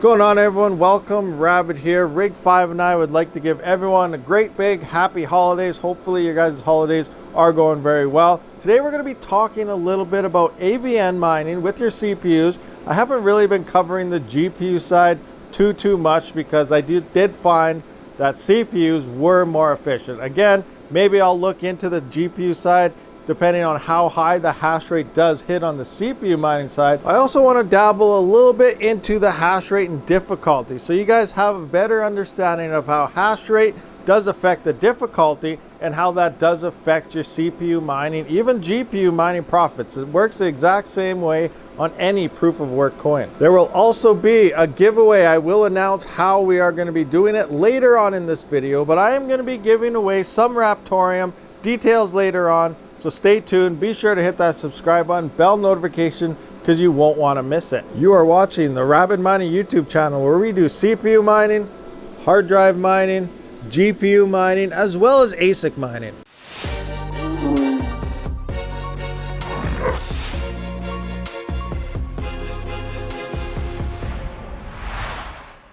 Going on, everyone? Welcome. Rabid here. Rig 5 and I would like to give everyone a great big happy holidays. Hopefully your guys' holidays are going very well. Today we're going to be talking a little bit about AVN mining with your CPUs. I haven't really been covering the GPU side too much because I did find that CPUs were more efficient. Again, maybe I'll look into the GPU side depending on how high the hash rate does hit on the CPU mining side. I also want to dabble a little bit into the hash rate and difficulty, so you guys have a better understanding of how hash rate does affect the difficulty and how that does affect your CPU mining, even GPU mining profits. It works the exact same way on any proof of work coin. There will also be a giveaway. I will announce how we are going to be doing it later on in this video, but I am going to be giving away some Raptoreum, details later on. So stay tuned, be sure to hit that subscribe button, bell notification, because you won't want to miss it. You are watching the Rabid Mining YouTube channel where we do CPU mining, hard drive mining, GPU mining, as well as ASIC mining.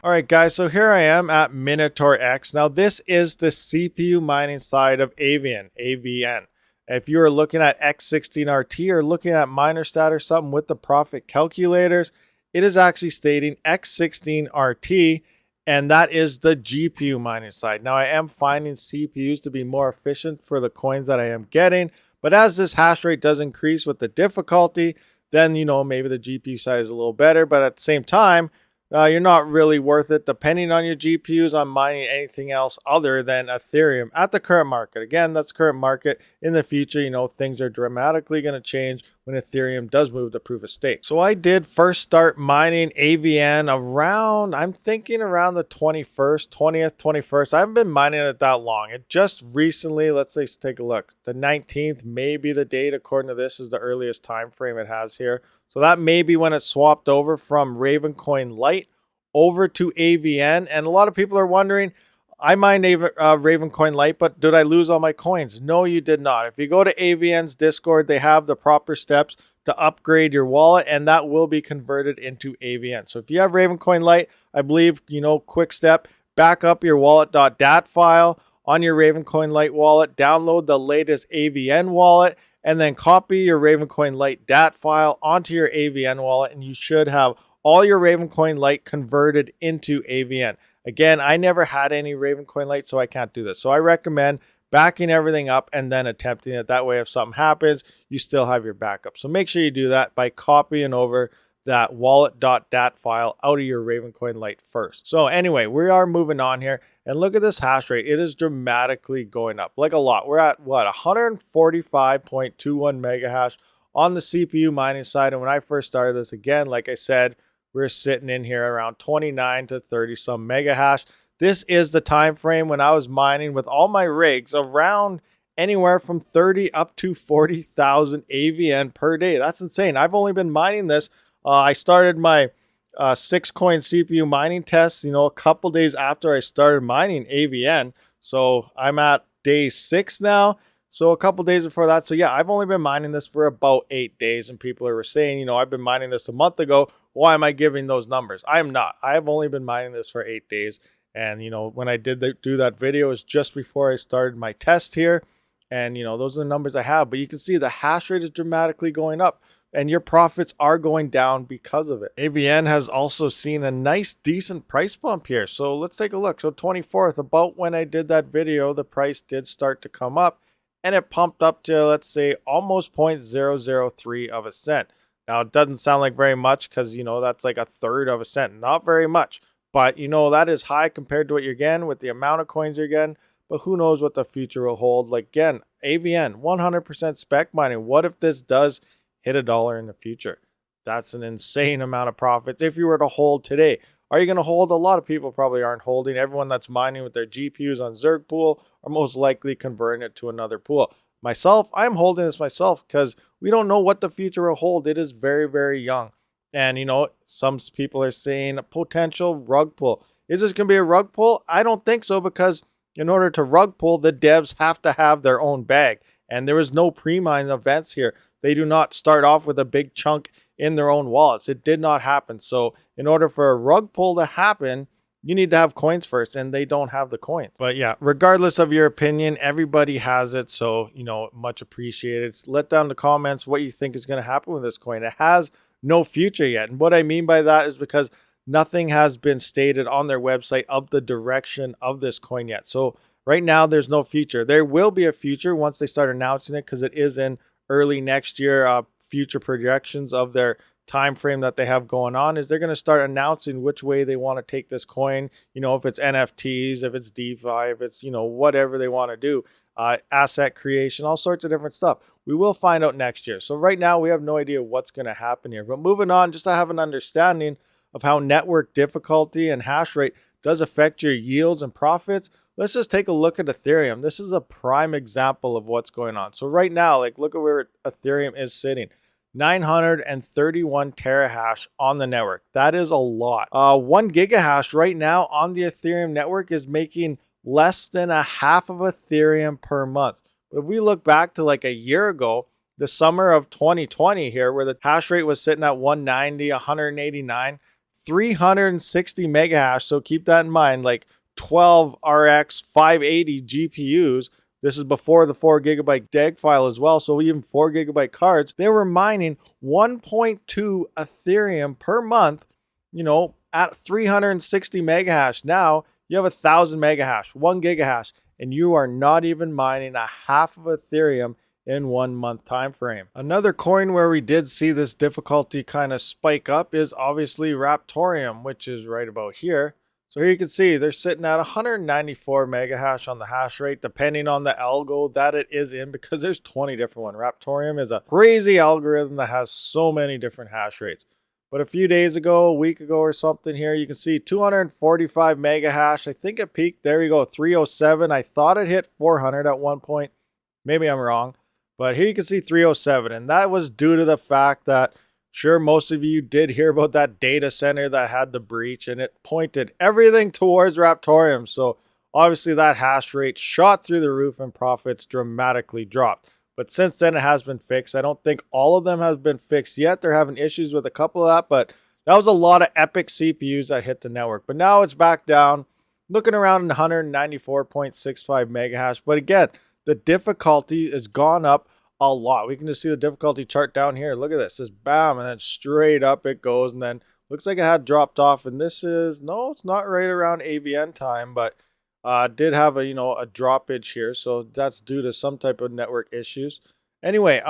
All right, guys, so here I am at Minotaur X. Now, this is the CPU mining side of AVN. If you are looking at X16RT or looking at MinerStat or something with the profit calculators, it is actually stating X16RT, and that is the GPU mining side. Now, I am finding CPUs to be more efficient for the coins that I am getting, but as this hash rate does increase with the difficulty, then, maybe the GPU side is a little better, but at the same time, you're not really worth it depending on your GPUs on mining anything else other than Ethereum at the current market. Again, that's current market. In the future, things are dramatically going to change when Ethereum does move to proof of stake. So I did first start mining AVN around, I'm thinking around the 20th, 21st. I haven't been mining it that long. It just recently, let's take a look. The 19th may be the date, according to this, is the earliest time frame it has here. So that may be when it swapped over from Ravencoin Lite over to AVN. And a lot of people are wondering, I mined Ravencoin Lite, but did I lose all my coins? No, you did not. If you go to AVN's Discord, they have the proper steps to upgrade your wallet, and that will be converted into AVN. So if you have Ravencoin Lite, I believe, quick step, back up your wallet.dat file on your Ravencoin Lite wallet, download the latest AVN wallet, and then copy your Ravencoin Lite DAT file onto your AVN wallet, and you should have all your Ravencoin Lite converted into AVN. Again, I never had any Ravencoin Lite, so I can't do this. So I recommend backing everything up and then attempting it. That way, if something happens, you still have your backup. So make sure you do that by copying over that wallet.dat file out of your Ravencoin Lite first. So anyway, we are moving on here, and look at this hash rate. It is dramatically going up, like a lot. We're at what, 145.21 mega hash on the CPU mining side. And when I first started this, again, like I said, we're sitting in here around 29 to 30 some mega hash. This is the time frame when I was mining with all my rigs around anywhere from 30 up to 40,000 AVN per day. That's insane. I've only been mining this. I started my 6-coin CPU mining tests, a couple days after I started mining AVN. So I'm at day 6 now. So a couple days before that. So yeah, I've only been mining this for about 8 days, and people are saying, I've been mining this a month ago. Why am I giving those numbers? I am not. I have only been mining this for 8 days. And, when I did do that video, it was just before I started my test here. And, those are the numbers I have. But you can see the hash rate is dramatically going up, and your profits are going down because of it. AVN has also seen a nice, decent price bump here. So let's take a look. So 24th, about when I did that video, the price did start to come up. And it pumped up to, let's say, almost 0.003 of a cent. Now, it doesn't sound like very much because, that's like a third of a cent. Not very much. But, that is high compared to what you're getting with the amount of coins you're getting. But who knows what the future will hold. Like, again, AVN, 100% spec mining. What if this does hit $1 in the future? That's an insane amount of profits if you were to hold today. Are you going to hold? A lot of people probably aren't holding. Everyone that's mining with their GPUs on Zerg pool are most likely converting it to another pool. Myself, I'm holding this myself because we don't know what the future will hold. It is very, very young. And, some people are saying a potential rug pull. Is this going to be a rug pull? I don't think so, because in order to rug pull, the devs have to have their own bag. And there is no pre-mine events here. They do not start off with a big chunk in their own wallets. It did not happen. So in order for a rug pull to happen, you need to have coins first, and they don't have the coins. But yeah, regardless of your opinion, everybody has it. So, much appreciated. Let down in the comments what you think is going to happen with this coin. It has no future yet. And what I mean by that is because nothing has been stated on their website of the direction of this coin yet. So right now, there's no future. There will be a future once they start announcing it, because it is in early next year. Future projections of their time frame that they have going on is they're going to start announcing which way they want to take this coin. If it's NFTs, if it's DeFi, if it's whatever they want to do, asset creation, all sorts of different stuff. We will find out next year. So right now we have no idea what's going to happen here. But moving on, just to have an understanding of how network difficulty and hash rate does affect your yields and profits, let's just take a look at Ethereum. This is a prime example of what's going on. So right now, look at where Ethereum is sitting. 931 terahash on the network. That is a lot. 1 gigahash right now on the Ethereum network is making less than a half of Ethereum per month. But if we look back to a year ago, the summer of 2020 here, where the hash rate was sitting at 190, 189, 360 megahash. So keep that in mind, 12 RX 580 GPUs. This is before the 4 gigabyte DAG file as well. So even 4 gigabyte cards, they were mining 1.2 Ethereum per month, at 360 megahash. Now you have 1,000 megahash, 1 gigahash, and you are not even mining a half of Ethereum in 1 month time frame. Another coin where we did see this difficulty kind of spike up is obviously Raptoreum, which is right about here. So here you can see they're sitting at 194 megahash on the hash rate, depending on the algo that it is in, because there's 20 different ones. Raptoreum is a crazy algorithm that has so many different hash rates. But a few days ago, a week ago or something here, you can see 245 megahash. I think it peaked, there you go, 307. I thought it hit 400 at one point. Maybe I'm wrong. But here you can see 307. And that was due to the fact that, sure, most of you did hear about that data center that had the breach, and it pointed everything towards Raptoreum. So obviously that hash rate shot through the roof and profits dramatically dropped. But since then it has been fixed. I don't think all of them have been fixed yet. They're having issues with a couple of that, but that was a lot of epic CPUs that hit the network. But now it's back down, looking around 194.65 megahash. But again, the difficulty has gone up a lot. We can just see the difficulty chart down here. Look at this. Just bam, and then straight up it goes, and then looks like it had dropped off. And this is, no, it's not right around AVN time, but did have a a droppage here. So that's due to some type of network issues. Anyway,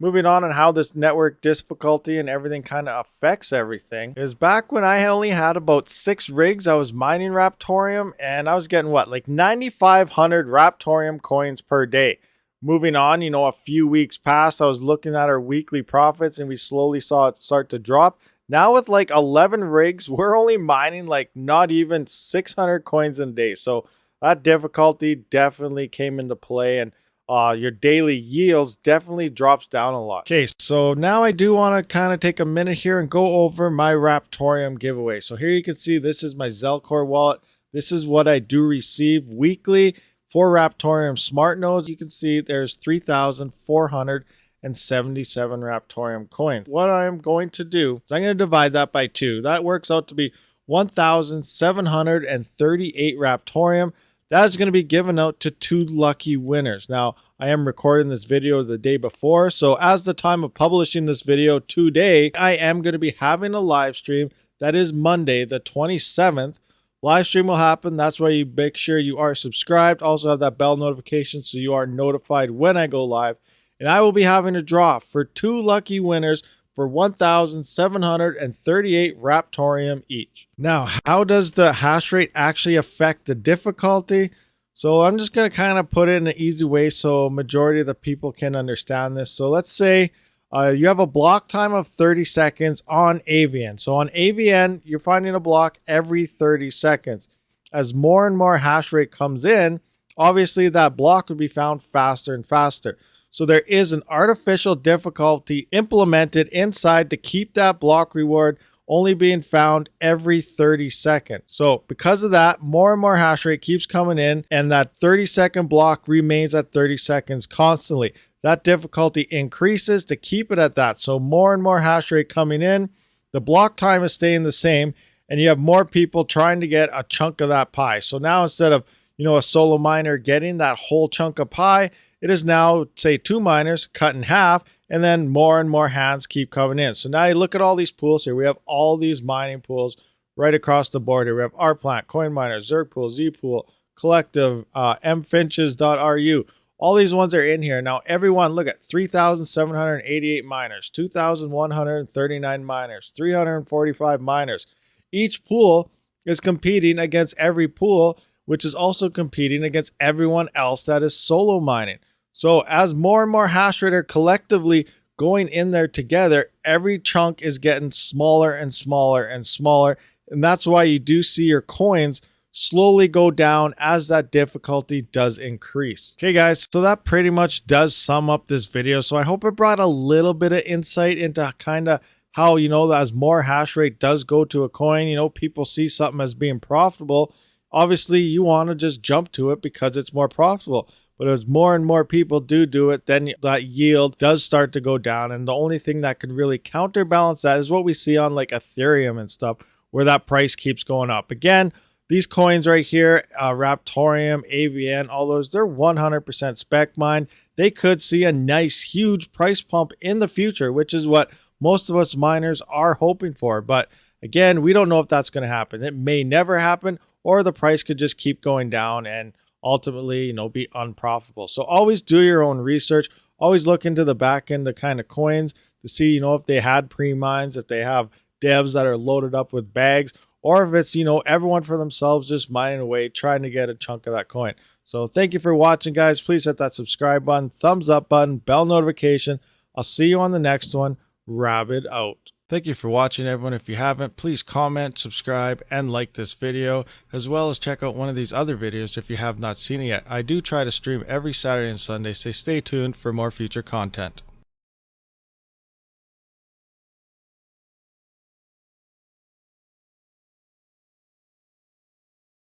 moving on how this network difficulty and everything kind of affects everything is back when I only had about 6 rigs. I was mining Raptoreum, and I was getting what, 9,500 Raptoreum coins per day. Moving on, a few weeks passed, I was looking at our weekly profits, and we slowly saw it start to drop. Now with 11 rigs, we're only mining not even 600 coins in a day. So that difficulty definitely came into play, and your daily yields definitely drops down a lot. Okay, so now I do want to kind of take a minute here and go over my Raptoreum giveaway. So here you can see this is my Zelcore wallet. This is what I do receive weekly for Raptoreum smart nodes. You can see there's 3,477 Raptoreum coins. What I'm going to do is I'm going to divide that by 2. That works out to be 1,738 Raptoreum. That is going to be given out to 2 lucky winners. Now, I am recording this video the day before, so as the time of publishing this video today, I am going to be having a live stream. That is Monday, the 27th. Live stream will happen. That's why you make sure you are subscribed. Also have that bell notification so you are notified when I go live. And I will be having a draw for 2 lucky winners for 1,738 Raptoreum each. Now, how does the hash rate actually affect the difficulty? So I'm just going to kind of put it in an easy way so majority of the people can understand this. So let's say you have a block time of 30 seconds on AVN. So on AVN, you're finding a block every 30 seconds. As more and more hash rate comes in, obviously that block would be found faster and faster. So there is an artificial difficulty implemented inside to keep that block reward only being found every 30 seconds. So because of that, more and more hash rate keeps coming in, and that 30-second block remains at 30 seconds constantly. That difficulty increases to keep it at that. So more and more hash rate coming in, the block time is staying the same, and you have more people trying to get a chunk of that pie. So now instead of a solo miner getting that whole chunk of pie, it is now, say, 2 miners cut in half, and then more and more hands keep coming in. So now you look at all these pools here. We have all these mining pools right across the board here. We have rPlant, CoinMiner, Zergpool, Zpool, Collective, mfinches.ru. All these ones are in here. Now, everyone, look at 3,788 miners, 2,139 miners, 345 miners. Each pool is competing against every pool, which is also competing against everyone else that is solo mining. So as more and more hash rate are collectively going in there together, every chunk is getting smaller and smaller and smaller. And that's why you do see your coins slowly go down as that difficulty does increase. Okay guys, so that pretty much does sum up this video. So I hope it brought a little bit of insight into kind of how, as more hash rate does go to a coin, people see something as being profitable. Obviously, you want to just jump to it because it's more profitable. But as more and more people do it, then that yield does start to go down. And the only thing that can really counterbalance that is what we see on like Ethereum and stuff, where that price keeps going up. Again, these coins right here, Raptoreum, AVN, all those, they're 100% spec mine. They could see a nice, huge price pump in the future, which is what most of us miners are hoping for. But again, we don't know if that's going to happen. It may never happen, or the price could just keep going down and ultimately, be unprofitable. So always do your own research. Always look into the back end of kind of coins to see, if they had pre-mines, if they have devs that are loaded up with bags, or if it's, everyone for themselves just mining away, trying to get a chunk of that coin. So thank you for watching, guys. Please hit that subscribe button, thumbs up button, bell notification. I'll see you on the next one. Rabid out. Thank you for watching, everyone. If you haven't, please comment, subscribe, and like this video, as well as check out one of these other videos if you have not seen it yet. I do try to stream every Saturday and Sunday, so stay tuned for more future content.